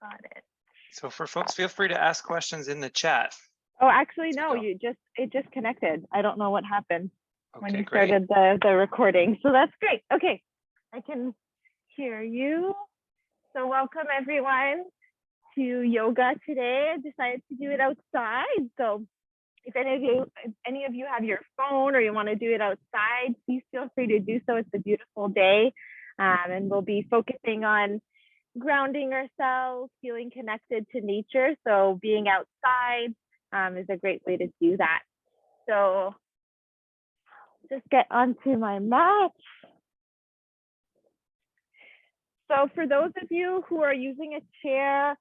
Got it. So for folks, feel free to ask questions in the chat. Oh, actually, no, it just connected. I don't know what happened when you great. started the recording. So that's great. Okay, I can hear you. So welcome everyone to yoga today. I decided to do it outside. So if any of you have your phone or you want to do it outside, please feel free to do so. It's a beautiful day. And we'll be focusing on grounding ourselves, feeling connected to nature. So being outside is a great way to do that. So just get onto my mat. So for those of you who are using a chair,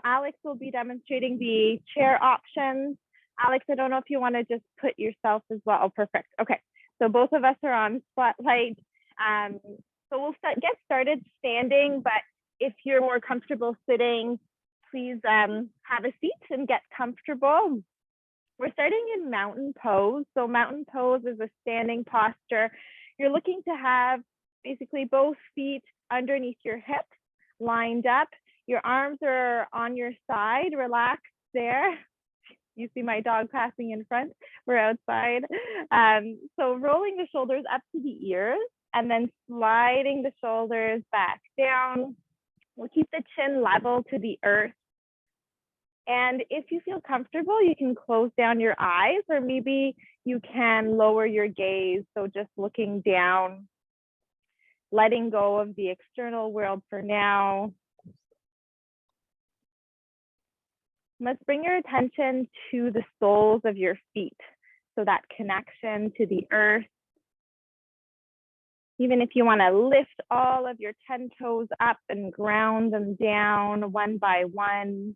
Alex will be demonstrating the chair options. Alex, I don't know if you want to just put yourself as well. Oh, perfect. Okay, so both of us are on spotlight. So we'll get started standing, but if you're more comfortable sitting, please have a seat and get comfortable. We're starting in mountain pose. So mountain pose is a standing posture. You're looking to have basically both feet underneath your hips, lined up. Your arms are on your side, relax there. You see my dog passing in front. We're outside. So rolling the shoulders up to the ears and then sliding the shoulders back down. We'll keep the chin level to the earth. And if you feel comfortable, you can close down your eyes, or maybe you can lower your gaze. So just looking down, letting go of the external world for now. Let's bring your attention to the soles of your feet. So that connection to the earth. Even if you want to lift all of your 10 toes up and ground them down one by one.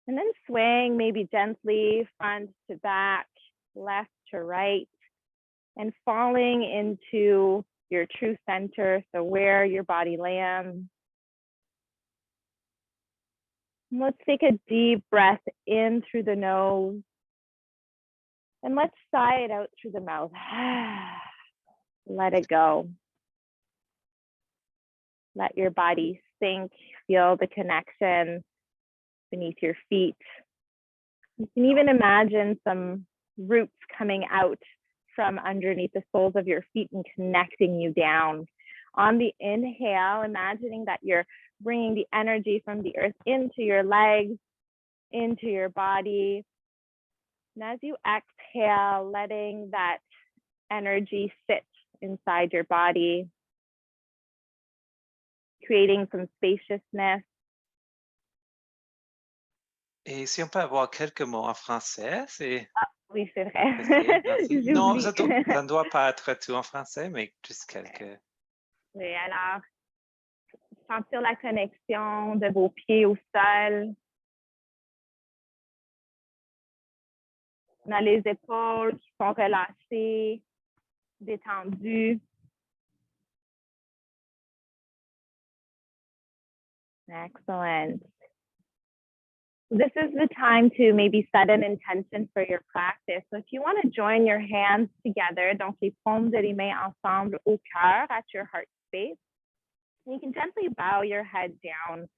And then swaying maybe gently front to back, left to right, and falling into your true center, so where your body lands. And let's take a deep breath in through the nose. And let's sigh it out through the mouth. Let it go. Let your body sink, feel the connection beneath your feet. You can even imagine some roots coming out from underneath the soles of your feet and connecting you down. On the inhale, imagining that you're bringing the energy from the earth into your legs, into your body. And as you exhale, letting that energy sit inside your body, creating some spaciousness. Et si on peut avoir quelques mots en français, c'est... Ah, oui, c'est vrai. Non, ça ne doit pas être tout en français, mais juste quelques. Oui, alors, sentir la connexion de vos pieds au sol. On a les épaules qui sont relâchées, détendues. Excellent. This is the time to maybe set an intention for your practice. So if you want to join your hands together, donc les paumes de les mains ensemble au cœur at your heart space, you can gently bow your head down.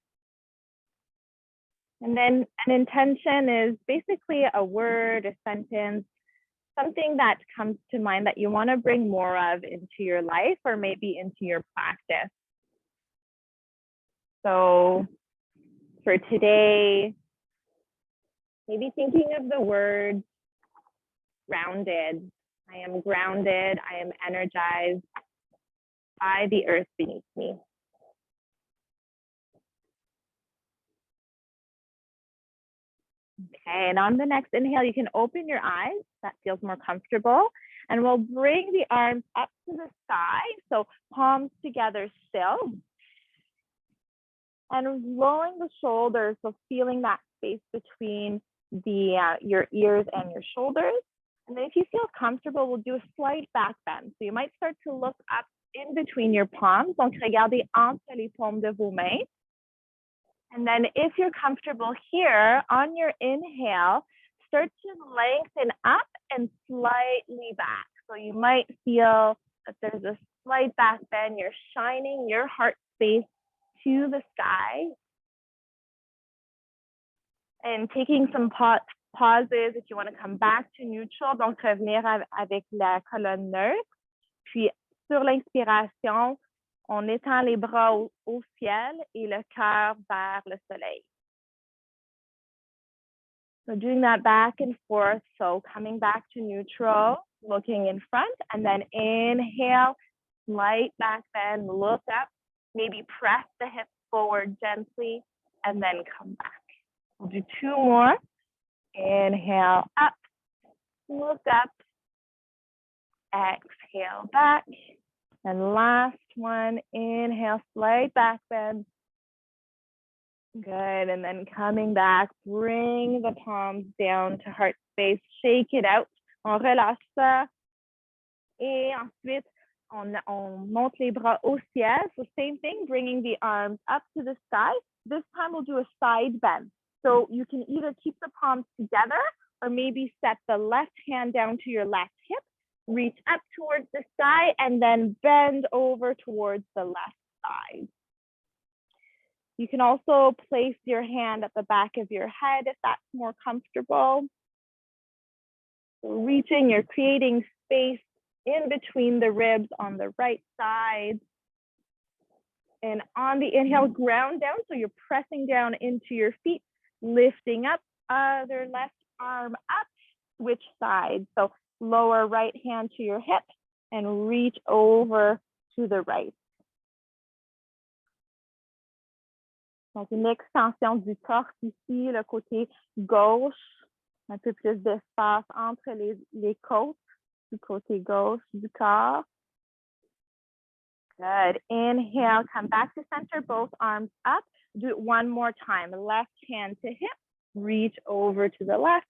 And then an intention is basically a word, a sentence, something that comes to mind that you want to bring more of into your life or maybe into your practice. So for today, maybe thinking of the word grounded. I am grounded, I am energized by the earth beneath me. Okay, and on the next inhale, you can open your eyes. That feels more comfortable. And we'll bring the arms up to the side. So palms together still. And rolling the shoulders, so feeling that space between your ears and your shoulders. And then if you feel comfortable, we'll do a slight back bend. So you might start to look up in between your palms. Donc regardez entre les paumes de vos mains. And then if you're comfortable here, on your inhale, start to lengthen up and slightly back. So you might feel that there's a slight back bend. You're shining your heart space to the sky. And taking some pauses if you want to come back to neutral. Donc, revenir avec la colonne neutre. Puis, sur l'inspiration, on étend les bras au ciel et le cœur vers le soleil. So doing that back and forth. So coming back to neutral, looking in front, and then inhale, slight back bend, look up, maybe press the hips forward gently, and then come back. We'll do two more. Inhale up, look up, exhale back. And last one, inhale, slight back bend. Good, and then coming back, bring the palms down to heart space, shake it out. On relâche ça. Et ensuite, on monte les bras au ciel. So same thing, bringing the arms up to the sky. This time we'll do a side bend. So you can either keep the palms together or maybe set the left hand down to your left hip, reach up towards the sky, and then bend over towards the left side. You can also place your hand at the back of your head if that's more comfortable. So reaching, you're creating space in between the ribs on the right side. And on the inhale, ground down. So you're pressing down into your feet, lifting up, other left arm up, switch sides. So lower right hand to your hip and reach over to the right. Donc, une extension du torse ici, le côté gauche, un peu plus d'espace entre les côtes du côté gauche du corps. Good. Inhale, come back to center, both arms up. Do it one more time. Left hand to hip, reach over to the left.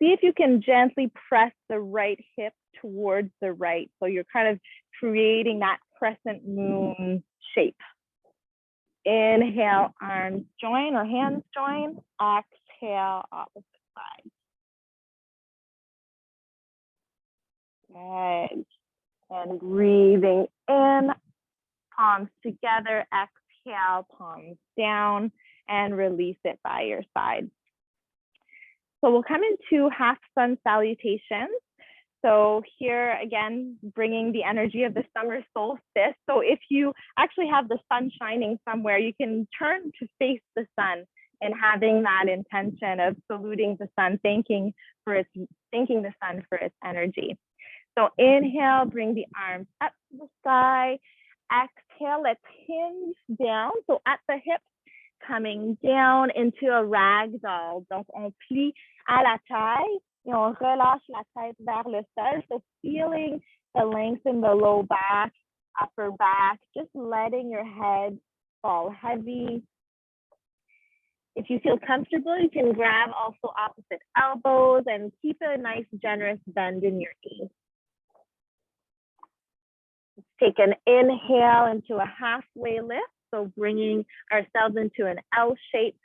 See if you can gently press the right hip towards the right. So you're kind of creating that crescent moon shape. Inhale, arms join or hands join. Exhale, opposite side. Good. And breathing in, palms together. Exhale, palms down, and release it by your side. So we'll come into half sun salutations. So here again, bringing the energy of the summer solstice. So if you actually have the sun shining somewhere, you can turn to face the sun and having that intention of saluting the sun, thanking the sun for its energy. So inhale, bring the arms up to the sky. Exhale, let's hinge down. So at the hip, coming down into a ragdoll. Donc on plie à la taille. Et on relâche la tête vers le sol. So feeling the length in the low back, upper back, just letting your head fall heavy. If you feel comfortable, you can grab also opposite elbows and keep a nice generous bend in your knees. Let's take an inhale into a halfway lift. So bringing ourselves into an L shape.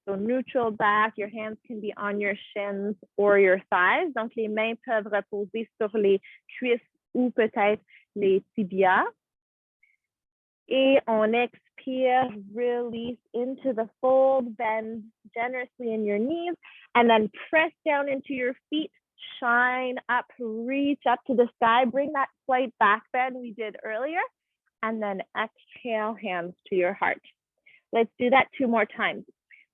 So neutral back, your hands can be on your shins or your thighs. Donc les mains peuvent reposer sur les cuisses ou peut-être les tibias. Et on expire, release into the fold, bend generously in your knees, and then press down into your feet, shine up, reach up to the sky, bring that slight back bend we did earlier, and then exhale, hands to your heart. Let's do that two more times.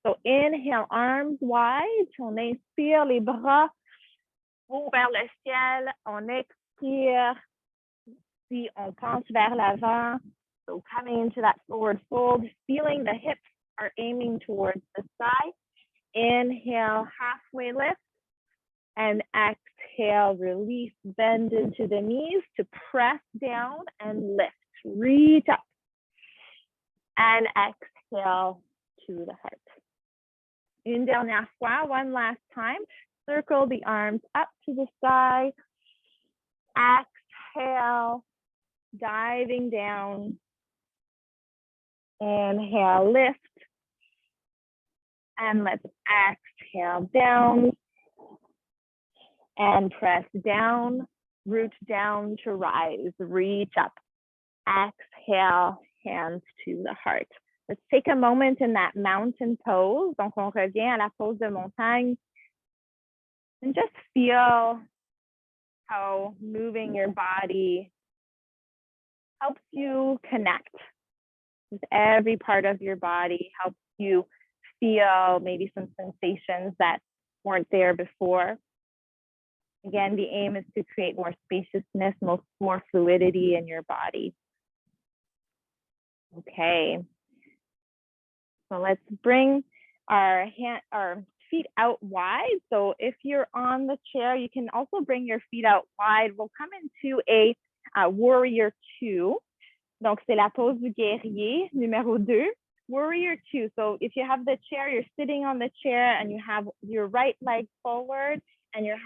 So inhale, arms wide. On inspire, les bras vont vers le ciel. On expire. Puis on pense vers l'avant. So coming into that forward fold, feeling the hips are aiming towards the sky. Inhale, halfway lift. And exhale, release, bend into the knees to press down and lift. Reach up. And exhale to the heart. Une dernière fois, one last time. Circle the arms up to the sky. Exhale, diving down. Inhale, lift. And let's exhale down. And press down. root down to rise, reach up. Exhale, hands to the heart. Let's take a moment in that mountain pose. Donc, on revient à la pose de montagne. And just feel how moving your body helps you connect with every part of your body, helps you feel maybe some sensations that weren't there before. Again, the aim is to create more spaciousness, more fluidity in your body. Okay. So let's bring our feet out wide. So if you're on the chair, you can also bring your feet out wide. We'll come into a warrior 2. Donc, c'est la pose du guerrier, numéro 2. Warrior 2. So if you have the chair, you're sitting on the chair and you have your right leg forward and you're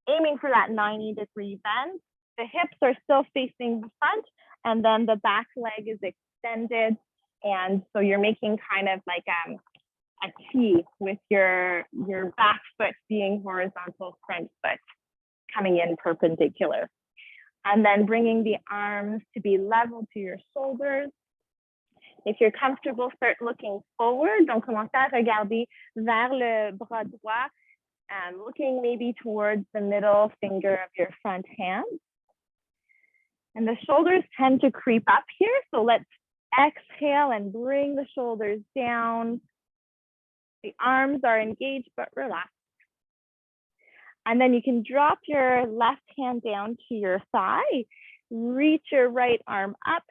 aiming for that 90-degree bend. The hips are still facing the front and then the back leg is extended. And so you're making kind of like a T with your back foot being horizontal, front foot coming in perpendicular. And then bringing the arms to be level to your shoulders. If you're comfortable, start looking forward. Donc, commencez à regarder vers le bras droit, looking maybe towards the middle finger of your front hand. And the shoulders tend to creep up here. So let's exhale and bring the shoulders down. The arms are engaged but relaxed. And then you can drop your left hand down to your thigh, reach your right arm up.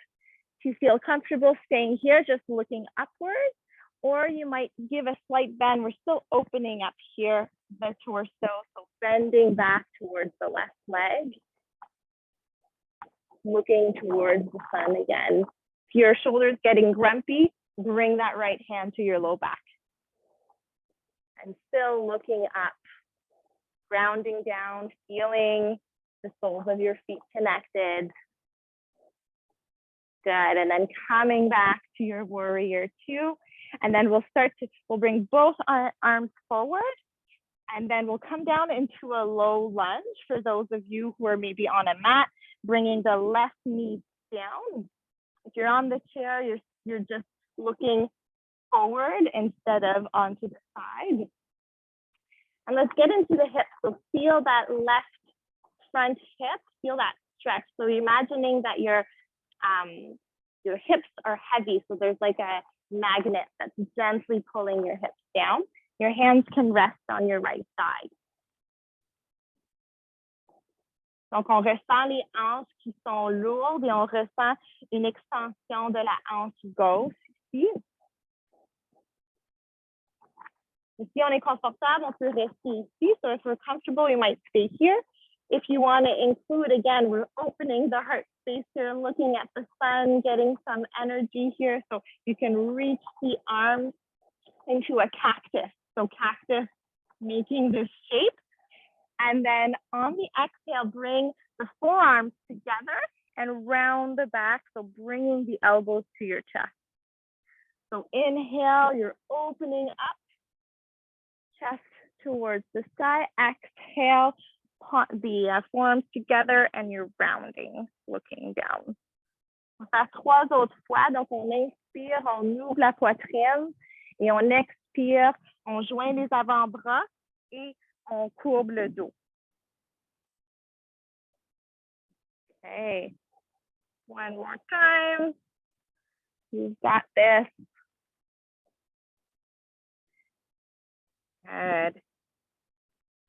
If you feel comfortable staying here, just looking upwards, or you might give a slight bend. We're still opening up here, the torso, so bending back towards the left leg, looking towards the sun again. If your shoulder's getting grumpy, bring that right hand to your low back. And still looking up, grounding down, feeling the soles of your feet connected. Good, and then coming back to your warrior 2. And then we'll bring both our arms forward. And then we'll come down into a low lunge for those of you who are maybe on a mat, bringing the left knee down. If you're on the chair, you're just looking forward instead of onto the side. And let's get into the hips. So feel that left front hip, feel that stretch. So imagining that your hips are heavy. So there's like a magnet that's gently pulling your hips down. Your hands can rest on your right side. Donc, on ressent les hanches qui sont lourdes et on ressent une extension de la hanche gauche ici. Si on est confortable, on peut rester ici. So if we're comfortable, you might stay here. If you want to include, again, we're opening the heart space here, looking at the sun, getting some energy here. So you can reach the arms into a cactus. So cactus making this shape. And then on the exhale, bring the forearms together and round the back. So bringing the elbows to your chest. So inhale, you're opening up. Chest towards the sky. Exhale, the forearms together and you're rounding, looking down. On va faire 3 autres fois. Donc, on inspire, on ouvre la poitrine et on expire, on joint les avant-bras et on courbe le dos. Okay. One more time. You've got this. Good.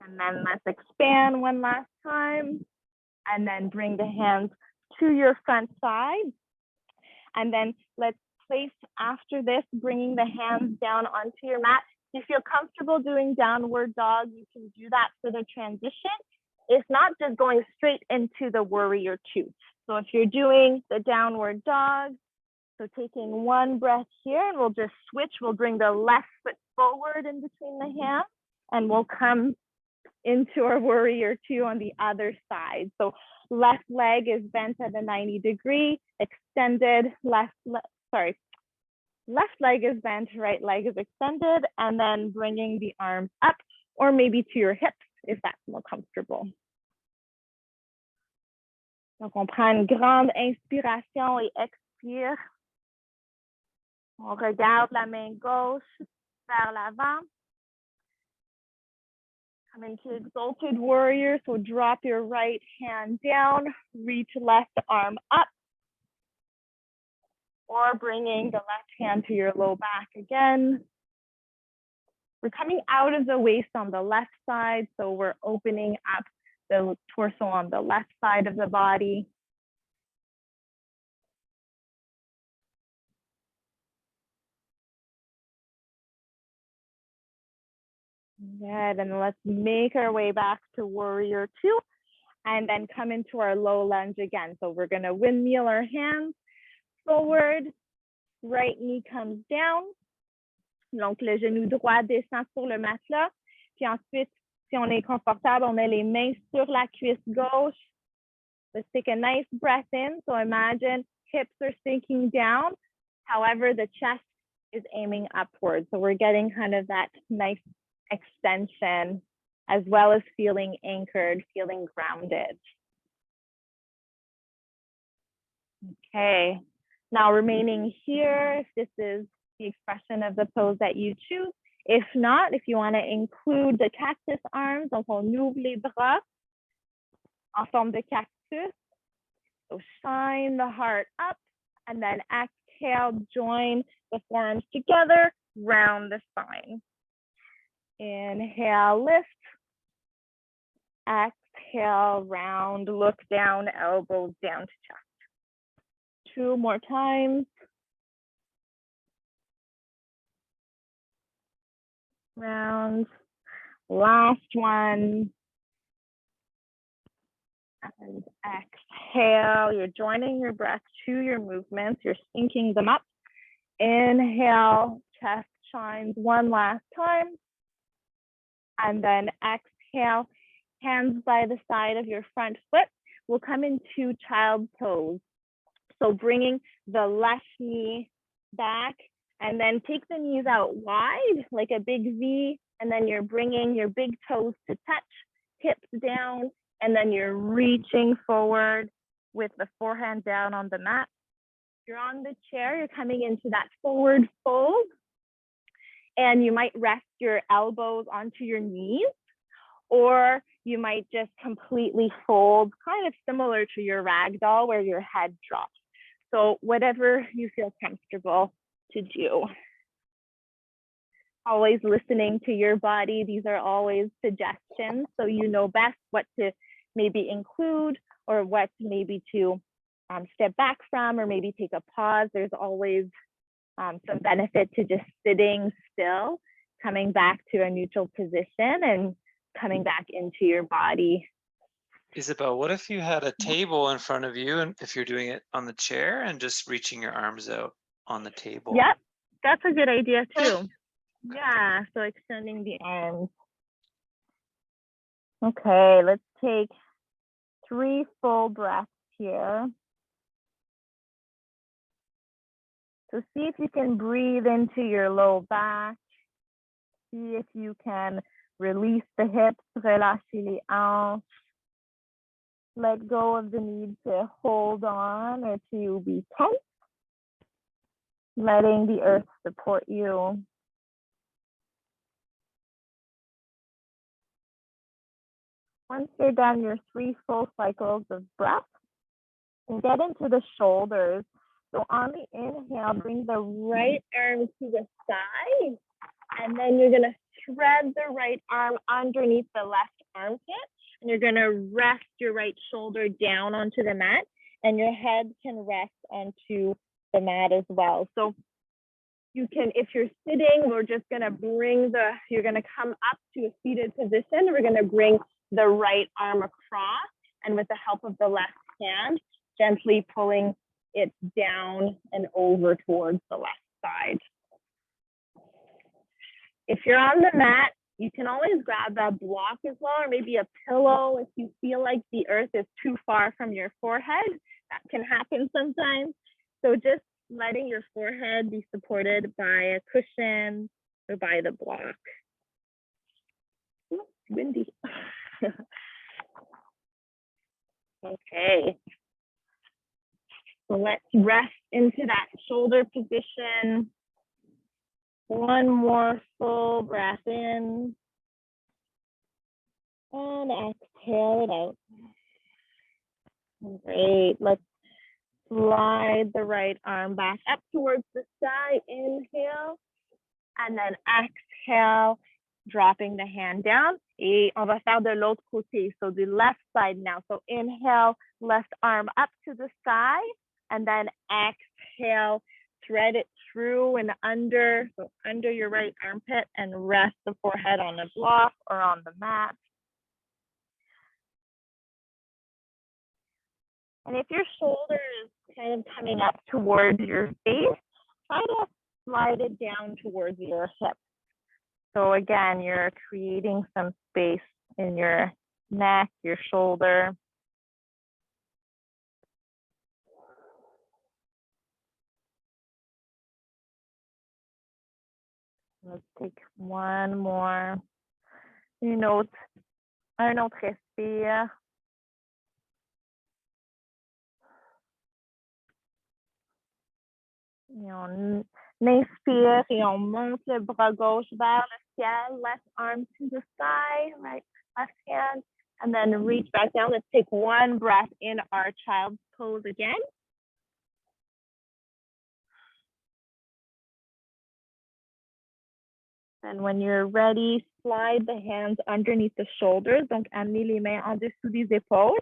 And then let's expand one last time. And then bring the hands to your front side. And then let's place after this, bringing the hands down onto your mat. If you feel comfortable doing downward dog, you can do that for the transition. If not, just going straight into the warrior 2. So if you're doing the downward dog, so taking one breath here, and we'll just switch. We'll bring the left foot forward in between the hands, and we'll come into our warrior 2 on the other side. So left leg is bent at a 90-degree, extended, left leg is bent, right leg is extended, and then bringing the arms up, or maybe to your hips if that's more comfortable. Donc, on prend une grande inspiration et expire. On regarde la main gauche vers l'avant. Come into Exalted Warrior. So drop your right hand down, reach left arm up, or bringing the left hand to your low back again. We're coming out of the waist on the left side, so we're opening up the torso on the left side of the body. Good, and let's make our way back to Warrior 2, and then come into our low lunge again. So we're gonna windmill our hands forward, right knee comes down. Donc le genou droit descend sur le matelas. Puis ensuite, si on est confortable, on met les mains sur la cuisse gauche. Let's take a nice breath in. So imagine hips are sinking down. However, the chest is aiming upwards. So we're getting kind of that nice extension, as well as feeling anchored, feeling grounded. Okay, now remaining here, if this is the expression of the pose that you choose. If not, if you want to include the cactus arms, donc on ouvre les bras en forme de cactus. So shine the heart up, and then exhale, join the forearms together, round the spine. Inhale, lift. Exhale, round, look down, elbows down to chest. 2 more times. Round. Last one. And exhale, you're joining your breath to your movements, you're syncing them up. Inhale, chest shines one last time. And then exhale, hands by the side of your front foot. We'll come into child pose. So bringing the left knee back, and then take the knees out wide, like a big V, and then you're bringing your big toes to touch, hips down, and then you're reaching forward with the forehand down on the mat. If you're on the chair, you're coming into that forward fold, and you might rest your elbows onto your knees, or you might just completely fold, kind of similar to your ragdoll where your head drops. So whatever you feel comfortable to do. Always listening to your body. These are always suggestions, so you know best what to maybe include or what maybe to step back from, or maybe take a pause. There's always some benefit to just sitting still, coming back to a neutral position and coming back into your body. Isabel, what if you had a table in front of you, and if you're doing it on the chair and just reaching your arms out on the table? Yep, that's a good idea too. Yeah, so extending the arms. Okay, let's take 3 full breaths here. So see if you can breathe into your low back. See if you can release the hips, relâcher les hanches. Let go of the need to hold on or to be tense. Letting the earth support you. Once you're done your 3 full cycles of breath, and get into the shoulders. So on the inhale, bring the right arm to the side, and then you're gonna thread the right arm underneath the left armpit, and you're gonna rest your right shoulder down onto the mat, and your head can rest onto the mat as well. So you can, if you're sitting, we're just gonna you're gonna come up to a seated position. We're gonna bring the right arm across, and with the help of the left hand, gently pulling it down and over towards the left side. If you're on the mat, you can always grab a block as well, or maybe a pillow if you feel like the earth is too far from your forehead. That can happen sometimes. So just letting your forehead be supported by a cushion or by the block. Ooh, windy. Okay. So let's rest into that shoulder position. One more full breath in. And exhale it out. Great. Let's slide the right arm back up towards the sky. Inhale. And then exhale, dropping the hand down. Et on va faire de l'autre côté. So the left side now. So inhale, left arm up to the sky. And then exhale, thread it through and under. So under your right armpit and rest the forehead on a block or on the mat. And if your shoulder is kind of coming up towards your face, try to slide it down towards your hip. So again, you're creating some space in your neck, your shoulder. Let's take one more. Un autre respire. Et on inspire et on monte le bras gauche vers le ciel. Left arm to the sky, right, left hand. And then reach back down. Let's take one breath in our child's pose again. And when you're ready, slide the hands underneath the shoulders. Donc, amenez les mains en dessous des épaules.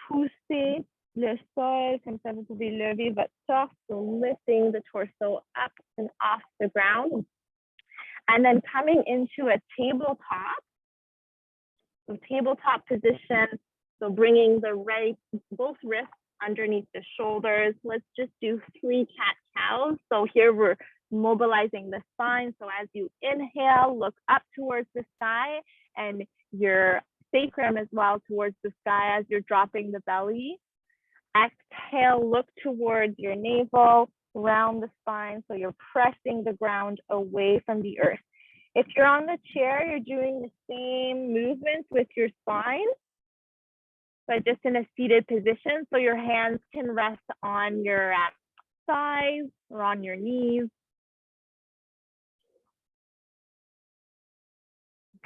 Poussez le sol, comme ça vous pouvez lever votre torse. So lifting the torso up and off the ground. And then coming into a tabletop. So tabletop position. So bringing the both wrists underneath the shoulders. Let's just do 3 cat-cows. So here we're mobilizing the spine. So as you inhale, look up towards the sky and your sacrum as well towards the sky as you're dropping the belly. Exhale, look towards your navel, round the spine. So you're pressing the ground away from the earth. If you're on the chair, you're doing the same movements with your spine, but just in a seated position. So your hands can rest on your thighs or on your knees.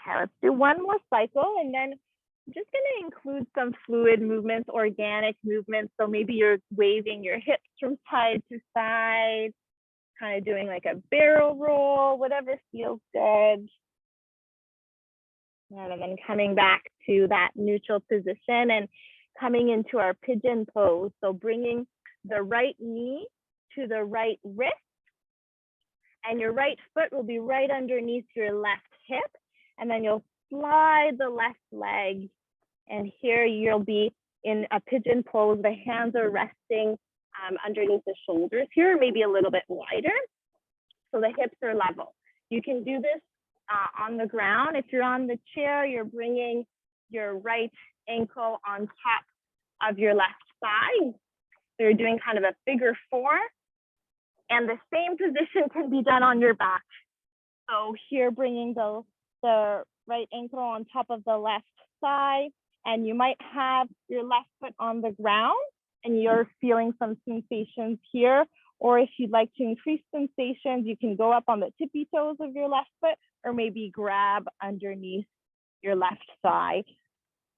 Okay, let's do one more cycle, and then I'm just going to include some fluid movements, organic movements. So maybe you're waving your hips from side to side, kind of doing like a barrel roll, whatever feels good. And then coming back to that neutral position and coming into our pigeon pose. So bringing the right knee to the right wrist, and your right foot will be right underneath your left hip. And then you'll slide the left leg. And here you'll be in a pigeon pose. The hands are resting underneath the shoulders here, maybe a little bit wider. So the hips are level. You can do this on the ground. If you're on the chair, you're bringing your right ankle on top of your left thigh. So you're doing kind of a figure 4. And the same position can be done on your back. So here bringing the right ankle on top of the left thigh, and you might have your left foot on the ground and you're feeling some sensations here. Or if you'd like to increase sensations, you can go up on the tippy toes of your left foot or maybe grab underneath your left thigh.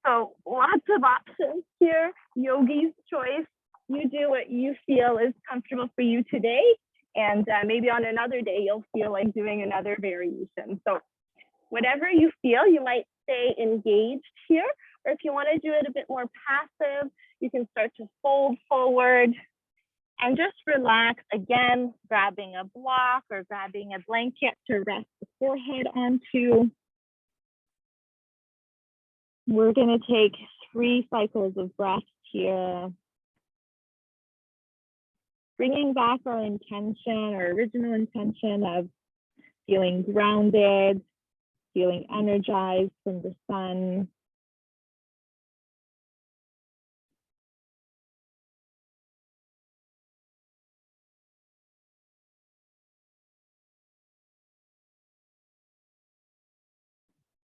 So lots of options here, yogi's choice. You do what you feel is comfortable for you today. And maybe on another day, you'll feel like doing another variation. So whatever you feel, you might stay engaged here. Or if you want to do it a bit more passive, you can start to fold forward and just relax. Again, grabbing a block or grabbing a blanket to rest the forehead onto. We're going to take 3 cycles of breath here. Bringing back our intention, our original intention of feeling grounded, feeling energized from the sun.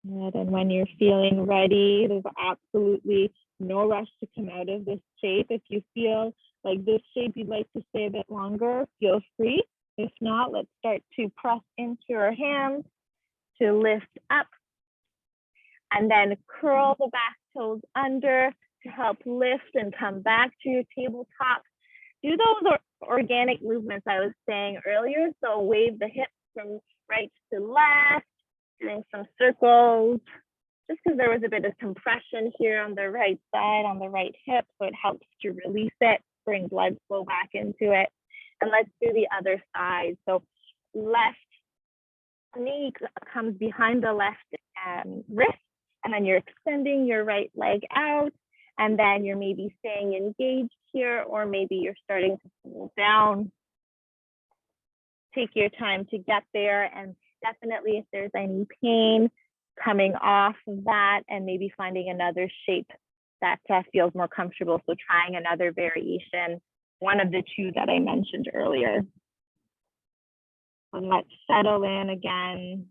And when you're feeling ready, there's absolutely no rush to come out of this shape. If you feel like this shape you'd like to stay a bit longer, feel free. If not, let's start to press into our hands to lift up, and then curl the back toes under to help lift and come back to your tabletop. Do those organic movements I was saying earlier. So wave the hips from right to left, doing some circles, just because there was a bit of compression here on the right side, on the right hip. So it helps to release it, bring blood flow back into it. And let's do the other side. So left knee comes behind the left wrist, and then you're extending your right leg out, and then you're maybe staying engaged here, or maybe you're starting to pull down. Take your time to get there, and definitely if there's any pain coming off of that, and maybe finding another shape that feels more comfortable. So trying another variation, one of the two that I mentioned earlier. And let's settle in again.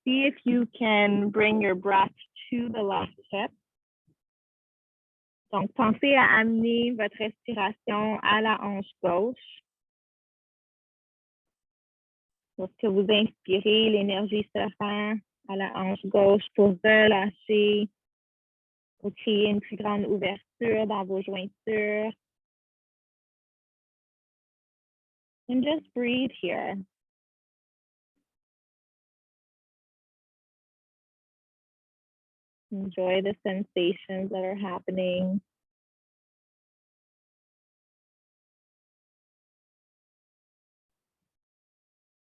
See if you can bring your breath to the left hip. Donc, pensez à amener votre respiration à la hanche gauche. Lorsque vous inspirez, l'énergie se rend à la hanche gauche pour relâcher, pour créer une plus grande ouverture dans vos jointures. And just breathe here. Enjoy the sensations that are happening.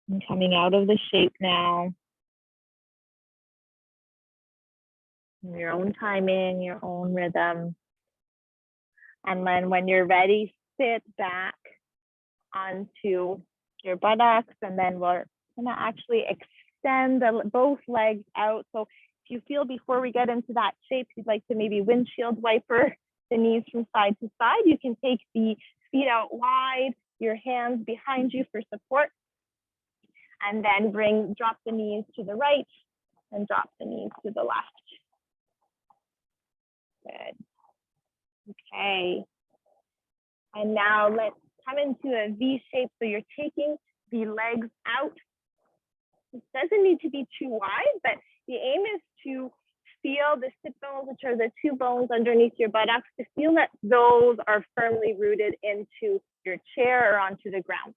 And coming out of the shape now. In your own timing, your own rhythm. And then when you're ready, sit back onto your buttocks, and then we're gonna actually extend both legs out. So if you feel before we get into that shape, you'd like to maybe windshield wiper the knees from side to side, you can take the feet out wide, your hands behind you for support, and then drop the knees to the right and drop the knees to the left. Good. Okay. And now let's come into a V shape. So you're taking the legs out. It doesn't need to be too wide, but the aim is to feel the sit bones, which are the two bones underneath your buttocks, to feel that those are firmly rooted into your chair or onto the ground.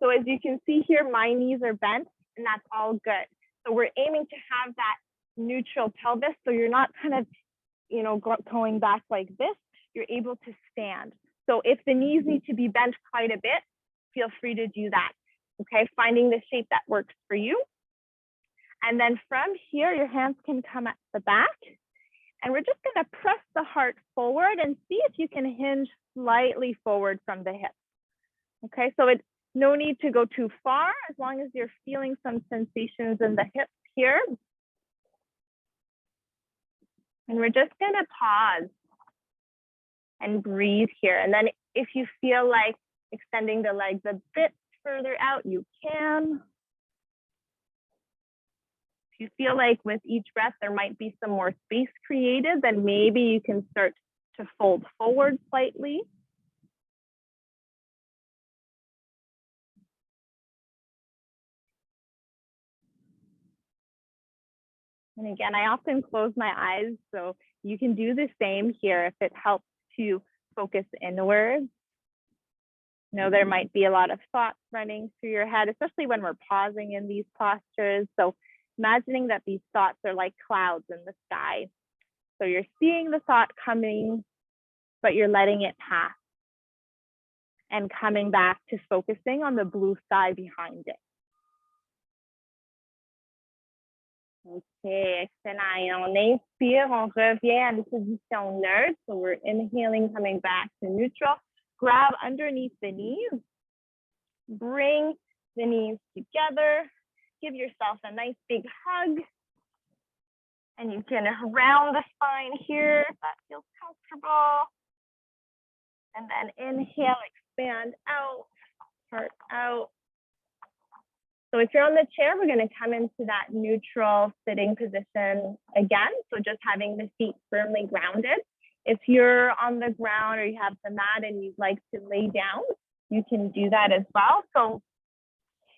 So as you can see here, my knees are bent, and that's all good. So we're aiming to have that neutral pelvis, so you're not kind of, going back like this. You're able to stand. So if the knees need to be bent quite a bit, feel free to do that. Okay, finding the shape that works for you. And then from here, your hands can come at the back. And we're just gonna press the heart forward and see if you can hinge slightly forward from the hip. Okay, so it's no need to go too far, as long as you're feeling some sensations in the hips here. And we're just gonna pause and breathe here. And then if you feel like extending the legs a bit further out, you can. If you feel like with each breath there might be some more space created, then maybe you can start to fold forward slightly. And again, I often close my eyes, so you can do the same here if it helps to focus inwards. There might be a lot of thoughts running through your head, especially when we're pausing in these postures. So imagining that these thoughts are like clouds in the sky. So you're seeing the thought coming, but you're letting it pass and coming back to focusing on the blue sky behind it. Ok, excellent. Et on inspire, on revient à une position neutre. So we're inhaling, coming back to neutral. Grab underneath the knees. Bring the knees together. Give yourself a nice big hug. And you can round the spine here if that feels comfortable. And then inhale, expand out, heart out. So if you're on the chair, we're going to come into that neutral sitting position again. So just having the feet firmly grounded. If you're on the ground or you have the mat and you'd like to lay down, you can do that as well. So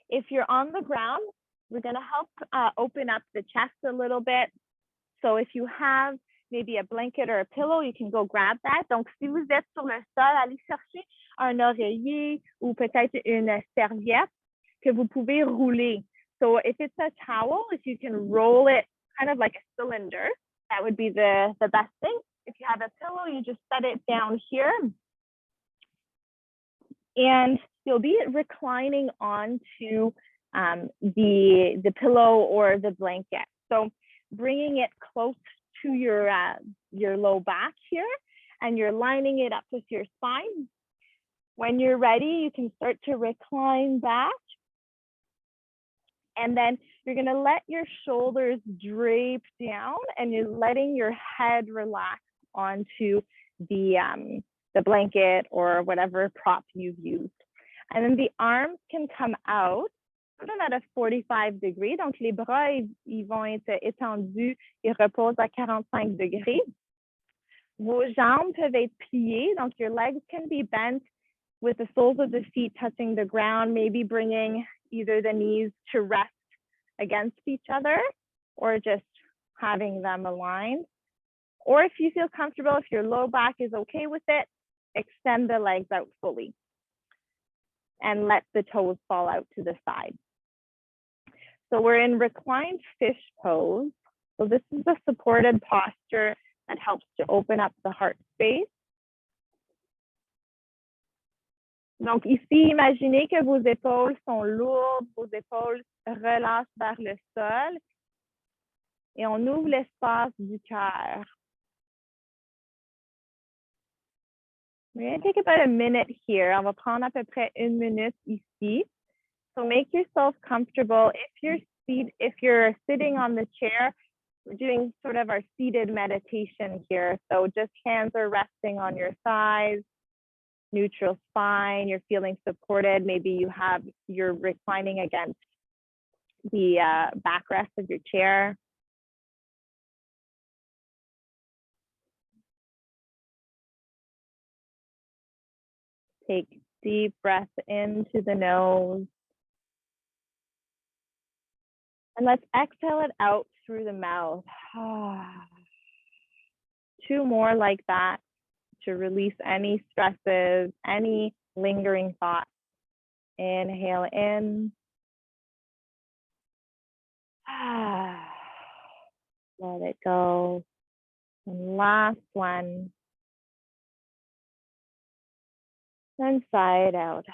if you're on the ground, we're going to help open up the chest a little bit. So if you have maybe a blanket or a pillow, you can go grab that. Donc, si vous êtes sur le sol, allez chercher un oreiller ou peut-être une serviette que vous pouvez rouler. So if it's a towel, if you can roll it kind of like a cylinder, that would be the best thing. If you have a pillow, you just set it down here. And you'll be reclining onto the pillow or the blanket. So bringing it close to your low back here, and you're lining it up with your spine. When you're ready, you can start to recline back. And then you're going to let your shoulders drape down, and you're letting your head relax onto the blanket or whatever prop you've used. And then the arms can come out sort of at a 45 degree. Donc, les bras, ils vont être étendus et reposent à 45 degrés. Vos jambes peuvent être pliées. Donc, your legs can be bent with the soles of the feet touching the ground, maybe bringing either the knees to rest against each other or just having them aligned. Or if you feel comfortable, if your low back is okay with it, extend the legs out fully and let the toes fall out to the side. So we're in reclined fish pose. So this is the supported posture that helps to open up the heart space. Donc ici, imaginez que vos épaules sont lourdes, vos épaules relâchent vers le sol et on ouvre l'espace du cœur. We're going to take about a minute here. On va prendre à peu près 1 minute ici. So make yourself comfortable. If you're sitting on the chair, we're doing sort of our seated meditation here. So just hands are resting on your thighs, neutral spine, you're feeling supported. Maybe you're reclining against the backrest of your chair. Take deep breath into the nose. And let's exhale it out through the mouth. 2 more like that to release any stresses, any lingering thoughts. Inhale in. Let it go. And last one. And sigh it out.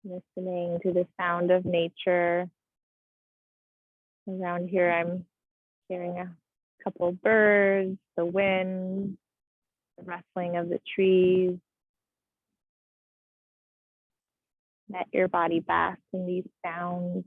Listening to the sound of nature. Around here, I'm hearing a couple of birds, the wind, the rustling of the trees. Let your body bask in these sounds.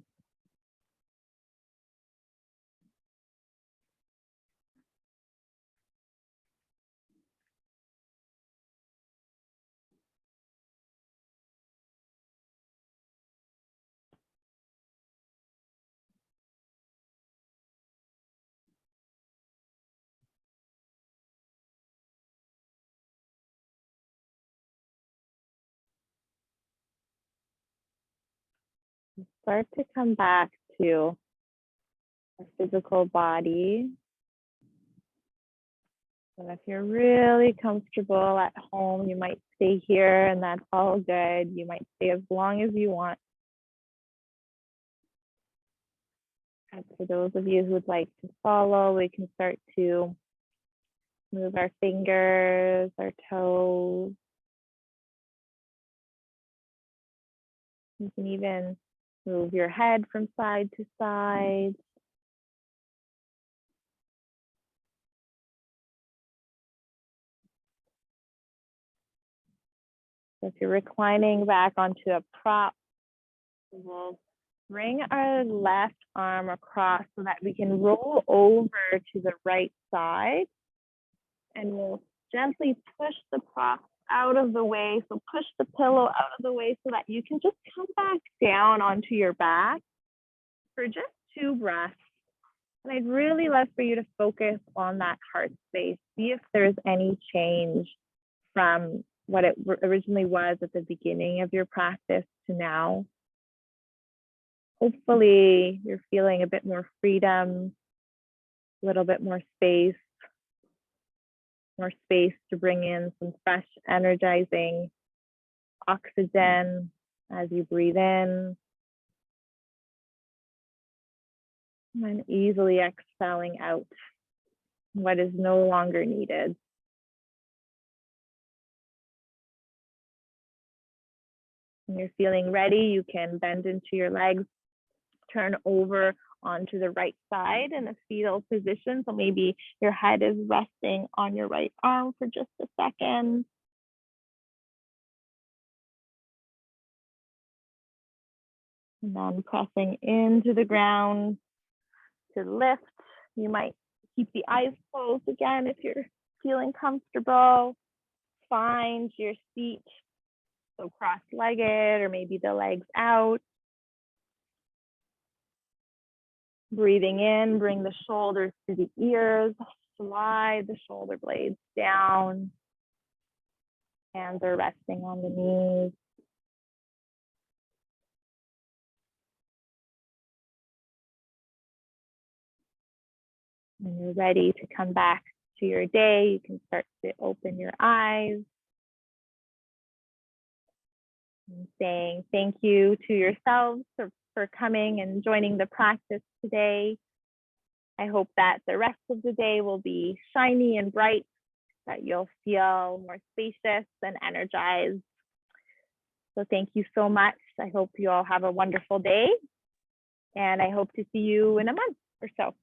Start to come back to a physical body. And if you're really comfortable at home, you might stay here, and that's all good. You might stay as long as you want. And for those of you who would like to follow, we can start to move our fingers, our toes. You can even move your head from side to side. So if you're reclining back onto a prop, we'll Bring our left arm across so that we can roll over to the right side. And we'll gently push the prop out of the way. So push the pillow out of the way so that you can just come back down onto your back for just 2 breaths. And I'd really love for you to focus on that heart space. See if there's any change from what it originally was at the beginning of your practice to now. Hopefully you're feeling a bit more freedom, a little bit more space to bring in some fresh, energizing oxygen as you breathe in. And easily exhaling out what is no longer needed. When you're feeling ready, you can bend into your legs, turn over onto the right side in a fetal position. So maybe your head is resting on your right arm for just a second. And then pressing into the ground to lift. You might keep the eyes closed again if you're feeling comfortable. Find your seat, so cross-legged or maybe the legs out. Breathing in, bring the shoulders to the ears, slide the shoulder blades down. Hands are resting on the knees. When you're ready to come back to your day, you can start to open your eyes. And saying thank you to yourselves for coming and joining the practice today. I hope that the rest of the day will be shiny and bright, that you'll feel more spacious and energized. So thank you so much. I hope you all have a wonderful day, and I hope to see you in a month or so.